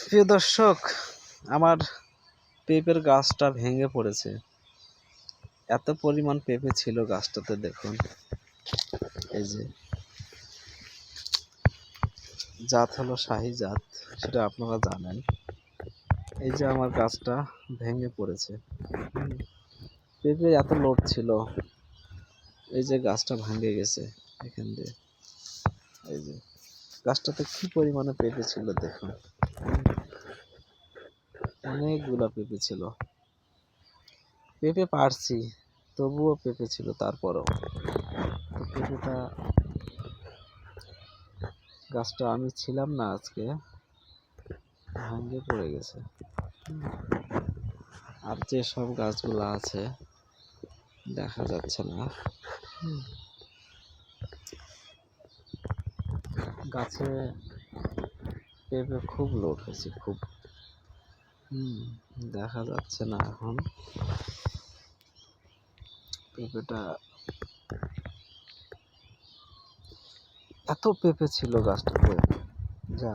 প্রিয় দর্শক, আমার পেঁপের গাছটা ভেঙে পড়েছে। এত পরিমাণ পেঁপে ছিল গাছটাতে, দেখুন। এই যে জাত হলো শাহী জাত, সেটা আপনারা জানেন। এই যে আমার গাছটা ভেঙে পড়েছে। পেঁপে এত লোড ছিল, এই যে গাছটা ভাঙে গেছে এখান দিয়ে। এই যে গাছটাতে কি পরিমাণে পেঁপে ছিল দেখুন, অনেকগুলা পেঁপে ছিল। পেঁপে পারছি, তবুও পেঁপে ছিল। তারপরও পেঁপেটা, গাছটা আমি ছিলাম না আজকে, ভাঙে পড়ে গেছে। আর যে সব গাছগুলো আছে দেখা যাচ্ছে না। গাছে পেঁপে খুব লোড হয়েছে, খুব। দেখা যাচ্ছে না এখন পেঁপেটা। এত পেঁপে ছিল গাছটাতে, যা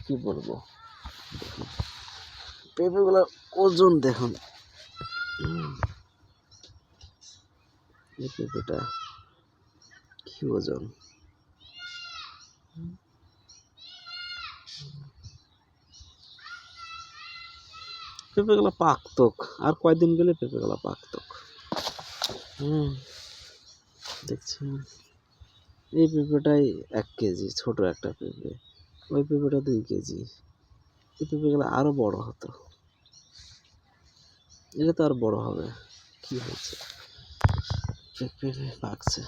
কি বলবো। পেঁপেগুলোর ওজন দেখুন, এই পেঁপেটা কি ওজন। পেঁপেগুলো পাকতক, আর কয়দিন গেলে পেঁপেগুলো পাকতক। দেখছেন, এই পেঁপেটাই 1 কেজি, ছোট একটা পেঁপে। ওই পেঁপেটা 2 কেজি। এই পেঁপেগুলো আরো বড় হতো, এটা তো আর বড় হবে। কি হয়েছে, পেঁপে পাকছে।